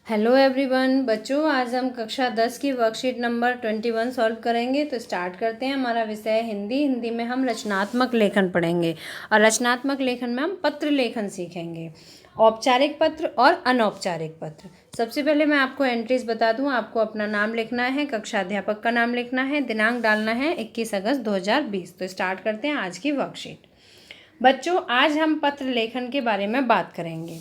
Hello everyone बच्चों, आज हम कक्षा 10 की वर्कशीट नंबर 21 सॉल्व करेंगे। तो स्टार्ट करते हैं। हमारा विषय है हिंदी में हम रचनात्मक लेखन पढ़ेंगे और रचनात्मक लेखन में हम पत्र लेखन सीखेंगे, औपचारिक पत्र और अनौपचारिक पत्र। सबसे पहले मैं आपको एंट्रीज बता दूं। आपको अपना नाम लिखना है, कक्षा अध्यापक का नाम लिखना है, दिनांक डालना है 21 अगस्त 2020। तो स्टार्ट करते हैं आज की वर्कशीट। बच्चों, आज हम पत्र लेखन के बारे में बात करेंगे।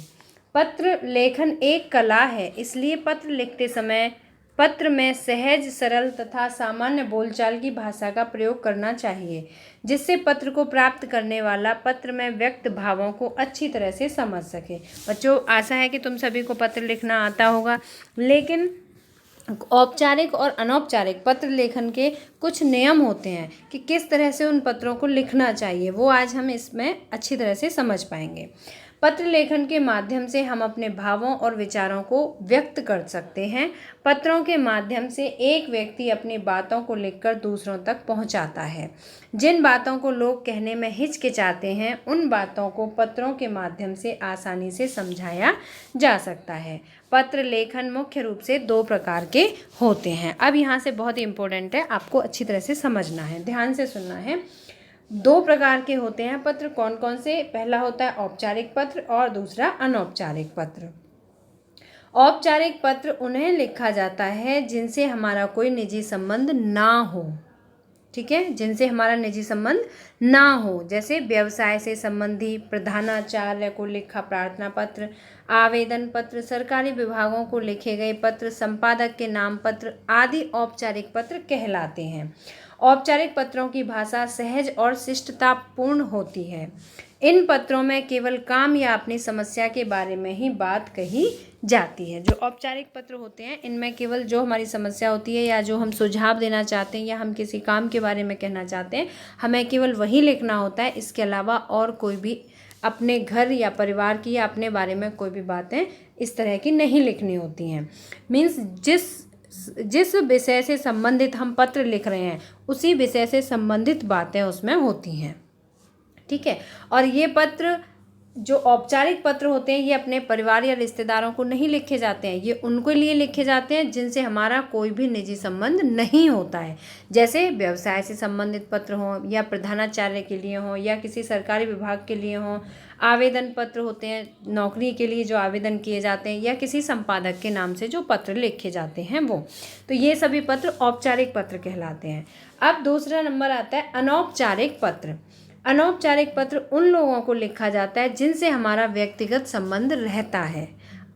पत्र लेखन एक कला है, इसलिए पत्र लिखते समय पत्र में सहज, सरल तथा सामान्य बोलचाल की भाषा का प्रयोग करना चाहिए, जिससे पत्र को प्राप्त करने वाला पत्र में व्यक्त भावों को अच्छी तरह से समझ सके। बच्चों, आशा है कि तुम सभी को पत्र लिखना आता होगा, लेकिन औपचारिक और अनौपचारिक पत्र लेखन के कुछ नियम होते हैं कि किस तरह से उन पत्रों को लिखना चाहिए, वो आज हम इसमें अच्छी तरह से समझ पाएंगे। पत्र लेखन के माध्यम से हम अपने भावों और विचारों को व्यक्त कर सकते हैं। पत्रों के माध्यम से एक व्यक्ति अपनी बातों को लिखकर दूसरों तक पहुंचाता है। जिन बातों को लोग कहने में हिचकिचाते हैं, उन बातों को पत्रों के माध्यम से आसानी से समझाया जा सकता है। पत्र लेखन मुख्य रूप से 2 प्रकार के होते हैं। अब यहाँ से बहुत ही इम्पोर्टेंट है, आपको अच्छी तरह से समझना है, ध्यान से सुनना है। 2 प्रकार के होते हैं पत्र। कौन कौन से? पहला होता है औपचारिक पत्र और दूसरा अनौपचारिक पत्र। औपचारिक पत्र उन्हें लिखा जाता है जिनसे हमारा कोई निजी संबंध ना हो, ठीक है, जिनसे हमारा निजी संबंध ना हो, जैसे व्यवसाय से संबंधी, प्रधानाचार्य को लिखा प्रार्थना पत्र, आवेदन पत्र, सरकारी विभागों को लिखे गए पत्र, संपादक के नाम पत्र आदि औपचारिक पत्र कहलाते हैं। औपचारिक पत्रों की भाषा सहज और शिष्टतापूर्ण होती है। इन पत्रों में केवल काम या अपनी समस्या के बारे में ही बात कही जाती है। जो औपचारिक पत्र होते हैं, इनमें केवल जो हमारी समस्या होती है या जो हम सुझाव देना चाहते हैं या हम किसी काम के बारे में कहना चाहते हैं, हमें केवल वही लिखना होता है। इसके अलावा और कोई भी अपने घर या परिवार की या अपने बारे में कोई भी बातें इस तरह की नहीं लिखनी होती हैं। मीन्स जिस विषय से संबंधित हम पत्र लिख रहे हैं, उसी विषय से संबंधित बातें उसमें होती हैं, ठीक है। और ये पत्र, जो औपचारिक पत्र होते हैं, ये अपने परिवार या रिश्तेदारों को नहीं लिखे जाते हैं। ये उनको लिए लिखे जाते हैं जिनसे हमारा कोई भी निजी संबंध नहीं होता है। जैसे व्यवसाय से संबंधित पत्र हों या प्रधानाचार्य के लिए हों या किसी सरकारी विभाग के लिए हों, आवेदन पत्र होते हैं नौकरी के लिए जो आवेदन किए जाते हैं, या किसी संपादक के नाम से जो पत्र लिखे जाते हैं वो। तो ये सभी पत्र औपचारिक पत्र कहलाते हैं। अब दूसरा नंबर आता है अनौपचारिक पत्र। अनौपचारिक पत्र उन लोगों को लिखा जाता है जिनसे हमारा व्यक्तिगत संबंध रहता है।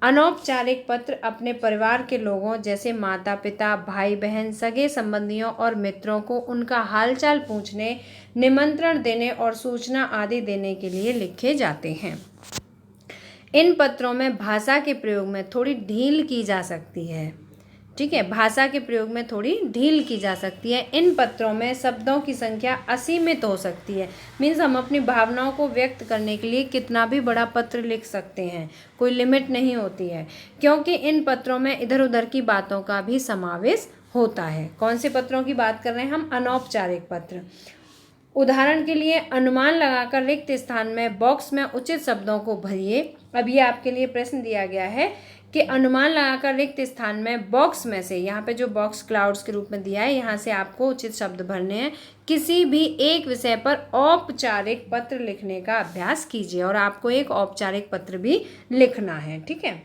अनौपचारिक पत्र अपने परिवार के लोगों जैसे माता पिता, भाई बहन, सगे संबंधियों और मित्रों को उनका हालचाल पूछने, निमंत्रण देने और सूचना आदि देने के लिए लिखे जाते हैं। इन पत्रों में भाषा के प्रयोग में थोड़ी ढील की जा सकती है, ठीक है, भाषा के प्रयोग में थोड़ी ढील की जा सकती है। इन पत्रों में शब्दों की संख्या असीमित हो सकती है। मीन्स हम अपनी भावनाओं को व्यक्त करने के लिए कितना भी बड़ा पत्र लिख सकते हैं, कोई लिमिट नहीं होती है, क्योंकि इन पत्रों में इधर उधर की बातों का भी समावेश होता है। कौन से पत्रों की बात कर रहे हैं हम? अनौपचारिक पत्र। उदाहरण के लिए, अनुमान लगाकर रिक्त स्थान में बॉक्स में उचित शब्दों को भरिए। अब ये आपके लिए प्रश्न दिया गया है कि अनुमान लगाकर रिक्त स्थान में बॉक्स में से, यहाँ पे जो बॉक्स क्लाउड्स के रूप में दिया है, यहाँ से आपको उचित शब्द भरने हैं। किसी भी एक विषय पर औपचारिक पत्र लिखने का अभ्यास कीजिए और आपको एक औपचारिक पत्र भी लिखना है, ठीक है।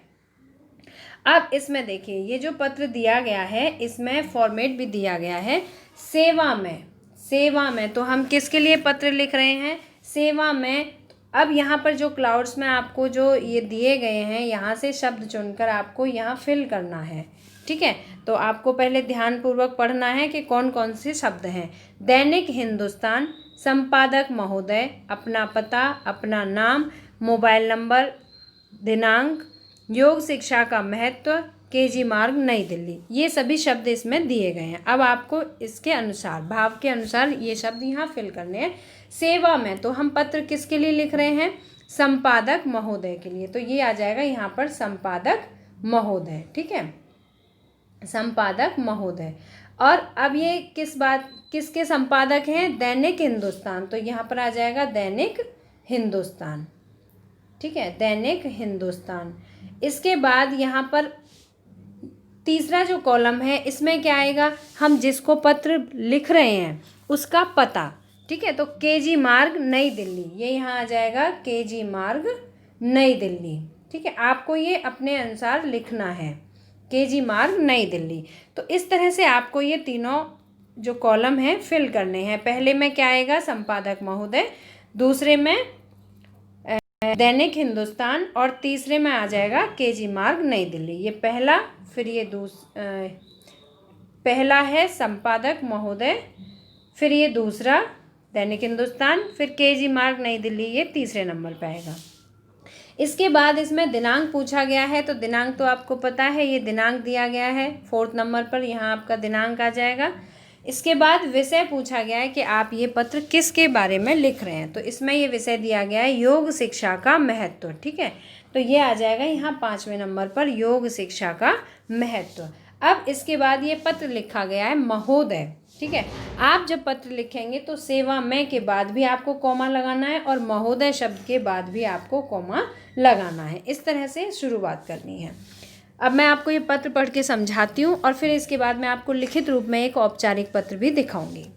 अब इसमें देखिए, ये जो पत्र दिया गया है, इसमें फॉर्मेट भी दिया गया है सेवा में। सेवा में तो हम किसके लिए पत्र लिख रहे हैं? सेवा में। अब यहाँ पर जो क्लाउड्स में आपको जो ये दिए गए हैं, यहाँ से शब्द चुनकर आपको यहाँ फिल करना है, ठीक है। तो आपको पहले ध्यानपूर्वक पढ़ना है कि कौन कौन से शब्द हैं। दैनिक हिंदुस्तान, संपादक महोदय, अपना पता, अपना नाम, मोबाइल नंबर, दिनांक, योग शिक्षा का महत्व, केजी मार्ग, नई दिल्ली, ये सभी शब्द इसमें दिए गए हैं। अब आपको इसके अनुसार, भाव के अनुसार ये शब्द यहाँ फिल करने हैं। सेवा में तो हम पत्र किसके लिए लिख रहे हैं? संपादक महोदय के लिए, तो ये आ जाएगा यहाँ पर संपादक महोदय, ठीक है, संपादक महोदय। और अब ये किसके संपादक हैं? दैनिक हिंदुस्तान, तो यहाँ पर आ जाएगा दैनिक हिंदुस्तान, ठीक है, दैनिक हिंदुस्तान। इसके बाद यहाँ पर तीसरा जो कॉलम है इसमें क्या आएगा, हम जिसको पत्र लिख रहे हैं उसका पता, ठीक है। तो केजी मार्ग नई दिल्ली, ये यहाँ आ जाएगा केजी मार्ग नई दिल्ली, ठीक है। आपको ये अपने अनुसार लिखना है, केजी मार्ग नई दिल्ली। तो इस तरह से आपको ये तीनों जो कॉलम है फिल करने हैं। पहले में क्या आएगा, संपादक महोदय, दूसरे में दैनिक हिंदुस्तान और तीसरे में आ जाएगा केजी मार्ग नई दिल्ली। ये पहला, फिर ये पहला है संपादक महोदय, फिर ये दूसरा दैनिक हिंदुस्तान, फिर केजी मार्ग नई दिल्ली, ये तीसरे नंबर पे आएगा। इसके बाद इसमें दिनांक पूछा गया है, तो दिनांक तो आपको पता है, ये दिनांक दिया गया है 4 नंबर पर, यहाँ आपका दिनांक आ जाएगा। इसके बाद विषय पूछा गया है कि आप ये पत्र किसके बारे में लिख रहे हैं, तो इसमें ये विषय दिया गया है योग शिक्षा का महत्व, ठीक है। तो ये आ जाएगा यहाँ 5वें नंबर पर, योग शिक्षा का महत्व। अब इसके बाद ये पत्र लिखा गया है महोदय, ठीक है। आप जब पत्र लिखेंगे तो सेवा में के बाद भी आपको कॉमा लगाना है और महोदय शब्द के बाद भी आपको कॉमा लगाना है। इस तरह से शुरुआत करनी है। अब मैं आपको ये पत्र पढ़ के समझाती हूँ और फिर इसके बाद मैं आपको लिखित रूप में एक औपचारिक पत्र भी दिखाऊंगी।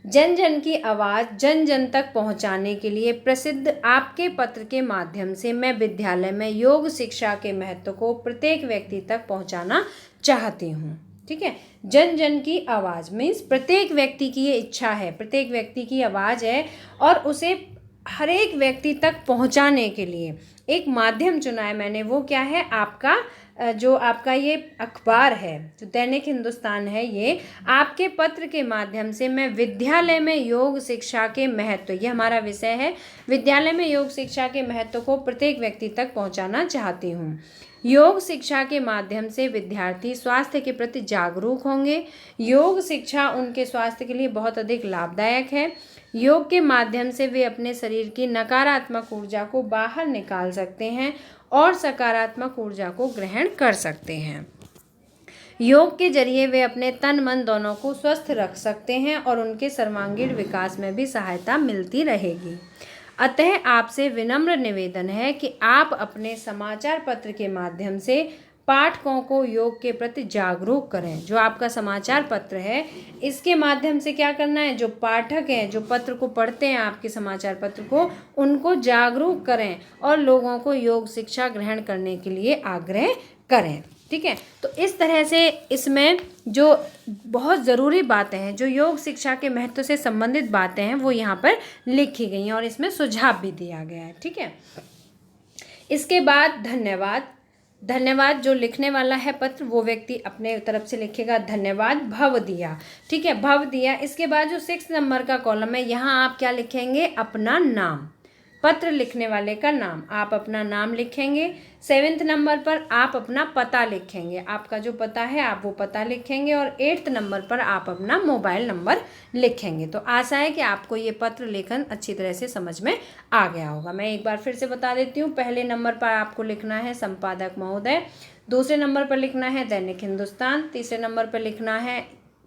जन जन की आवाज़ जन जन तक पहुँचाने के लिए प्रसिद्ध आपके पत्र के माध्यम से मैं विद्यालय में योग शिक्षा के महत्व को प्रत्येक व्यक्ति तक पहुँचाना चाहती हूँ, ठीक है। जन जन की आवाज़ मीन्स प्रत्येक व्यक्ति की ये इच्छा है, प्रत्येक व्यक्ति की आवाज़ है और उसे हर एक व्यक्ति तक पहुंचाने के लिए एक माध्यम चुना है मैंने। वो क्या है, आपका जो आपका ये अखबार है, जो दैनिक हिंदुस्तान है, ये आपके पत्र के माध्यम से मैं विद्यालय में योग शिक्षा के महत्व, ये हमारा विषय है, विद्यालय में योग शिक्षा के महत्व को प्रत्येक व्यक्ति तक पहुंचाना चाहती हूँ। योग शिक्षा के माध्यम से विद्यार्थी स्वास्थ्य के प्रति जागरूक होंगे। योग शिक्षा उनके स्वास्थ्य के लिए बहुत अधिक लाभदायक है। योग के माध्यम से वे अपने शरीर की नकारात्मक ऊर्जा को बाहर निकाल सकते हैं और सकारात्मक ऊर्जा को ग्रहण कर सकते हैं। योग के जरिए वे अपने तन मन दोनों को स्वस्थ रख सकते हैं और उनके सर्वांगीण विकास में भी सहायता मिलती रहेगी। अतः आपसे विनम्र निवेदन है कि आप अपने समाचार पत्र के माध्यम से पाठकों को योग के प्रति जागरूक करें। जो आपका समाचार पत्र है, इसके माध्यम से क्या करना है, जो पाठक हैं, जो पत्र को पढ़ते हैं आपके समाचार पत्र को, उनको जागरूक करें और लोगों को योग शिक्षा ग्रहण करने के लिए आग्रह करें, ठीक है। तो इस तरह से इसमें जो बहुत ज़रूरी बातें हैं, जो योग शिक्षा के महत्व से संबंधित बातें हैं, वो यहाँ पर लिखी गई हैं और इसमें सुझाव भी दिया गया है, ठीक है। इसके बाद धन्यवाद। धन्यवाद जो लिखने वाला है पत्र, वो व्यक्ति अपने तरफ से लिखेगा धन्यवाद भव दिया, ठीक है, भव दिया। इसके बाद जो 6 नंबर का कॉलम है, यहाँ आप क्या लिखेंगे, अपना नाम, पत्र लिखने वाले का नाम, आप अपना नाम लिखेंगे। 7वें नंबर पर आप अपना पता लिखेंगे, आपका जो पता है आप वो पता लिखेंगे। और 8वें नंबर पर आप अपना मोबाइल नंबर लिखेंगे। तो आशा है कि आपको ये पत्र लेखन अच्छी तरह से समझ में आ गया होगा। मैं एक बार फिर से बता देती हूँ। पहले नंबर पर आपको लिखना है संपादक महोदय, दूसरे नंबर पर लिखना है दैनिक हिंदुस्तान, तीसरे नंबर पर लिखना है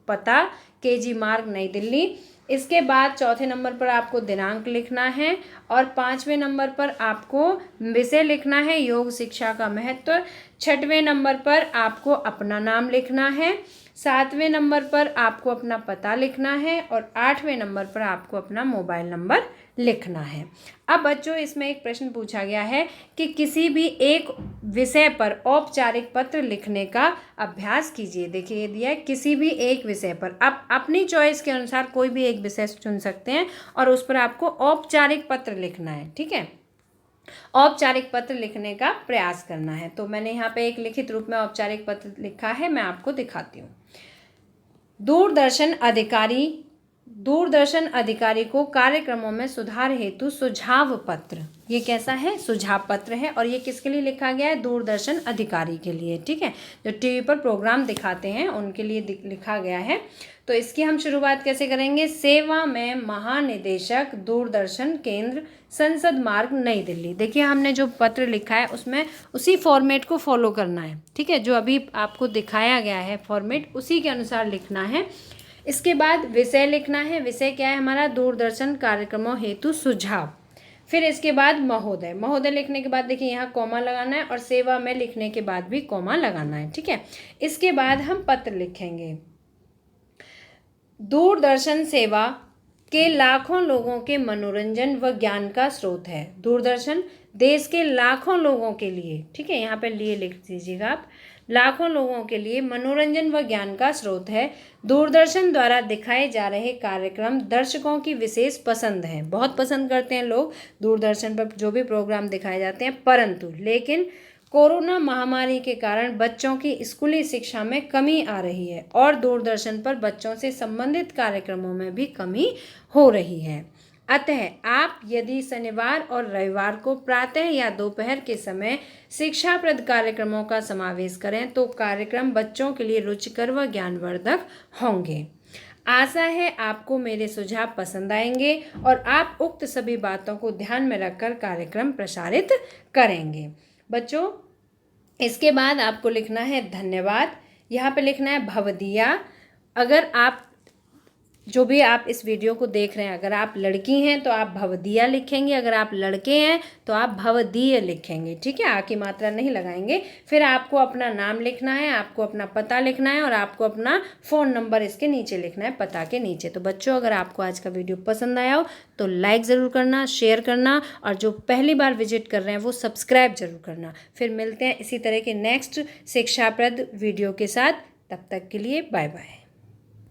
पता केजी मार्ग नई दिल्ली। इसके बाद चौथे नंबर पर आपको दिनांक लिखना है और 5वें नंबर पर आपको विषय लिखना है योग शिक्षा का महत्व। 6वें नंबर पर आपको अपना नाम लिखना है। 7वें नंबर पर आपको अपना पता लिखना है और 8वें नंबर पर आपको अपना मोबाइल नंबर लिखना है। अब बच्चों, इसमें एक प्रश्न पूछा गया है कि किसी भी एक विषय पर औपचारिक पत्र लिखने का अभ्यास कीजिए। देखिए ये दिया है किसी भी एक विषय पर, आप अपनी चॉइस के अनुसार कोई भी एक विषय चुन सकते हैं और उस पर आपको औपचारिक पत्र लिखना है, ठीक है, औपचारिक पत्र लिखने का प्रयास करना है। तो मैंने यहाँ पे एक लिखित रूप में औपचारिक पत्र लिखा है, मैं आपको दिखाती हूँ। दूरदर्शन अधिकारी को कार्यक्रमों में सुधार हेतु सुझाव पत्र, ये कैसा है, सुझाव पत्र है और ये किसके लिए लिखा गया है, दूरदर्शन अधिकारी के लिए, ठीक है, जो टीवी पर प्रोग्राम दिखाते हैं उनके लिए लिखा गया है। तो इसकी हम शुरुआत कैसे करेंगे, सेवा में महानिदेशक दूरदर्शन केंद्र संसद मार्ग नई दिल्ली। देखिए हमने जो पत्र लिखा है उसमें उसी फॉर्मेट को फॉलो करना है, ठीक है, जो अभी आपको दिखाया गया है फॉर्मेट, उसी के अनुसार लिखना है। इसके बाद विषय लिखना है। विषय क्या है हमारा, दूरदर्शन कार्यक्रमों हेतु सुझाव। फिर इसके बाद महोदय, महोदय लिखने के बाद देखिए यहाँ कॉमा लगाना है और सेवा में लिखने के बाद भी कॉमा लगाना है, ठीक है। इसके बाद हम पत्र लिखेंगे। दूरदर्शन सेवा के लाखों लोगों के मनोरंजन व ज्ञान का स्रोत है। दूरदर्शन देश के लाखों लोगों के लिए, ठीक है, यहाँ पे लिए लिख दीजिएगा आप, लाखों लोगों के लिए मनोरंजन व ज्ञान का स्रोत है। दूरदर्शन द्वारा दिखाए जा रहे कार्यक्रम दर्शकों की विशेष पसंद हैं, बहुत पसंद करते हैं लोग दूरदर्शन पर जो भी प्रोग्राम दिखाए जाते हैं, परंतु लेकिन कोरोना महामारी के कारण बच्चों की स्कूली शिक्षा में कमी आ रही है और दूरदर्शन पर बच्चों से संबंधित कार्यक्रमों में भी कमी हो रही है। अतः आप यदि शनिवार और रविवार को प्रातः या दोपहर के समय शिक्षाप्रद कार्यक्रमों का समावेश करें तो कार्यक्रम बच्चों के लिए रुचिकर व ज्ञानवर्धक होंगे। आशा है आपको मेरे सुझाव पसंद आएंगे और आप उक्त सभी बातों को ध्यान में रखकर कार्यक्रम प्रसारित करेंगे। बच्चों, इसके बाद आपको लिखना है धन्यवाद, यहाँ पे लिखना है भवदीया। अगर आप जो भी आप इस वीडियो को देख रहे हैं, अगर आप लड़की हैं तो आप भवदीया लिखेंगे, अगर आप लड़के हैं तो आप भवदीय लिखेंगे, ठीक है, आ की मात्रा नहीं लगाएंगे। फिर आपको अपना नाम लिखना है, आपको अपना पता लिखना है और आपको अपना फ़ोन नंबर इसके नीचे लिखना है, पता के नीचे। तो बच्चों, अगर आपको आज का वीडियो पसंद आया हो तो लाइक ज़रूर करना, शेयर करना और जो पहली बार विजिट कर रहे हैं वो सब्सक्राइब ज़रूर करना। फिर मिलते हैं इसी तरह के नेक्स्ट शिक्षाप्रद वीडियो के साथ, तब तक के लिए बाय बाय।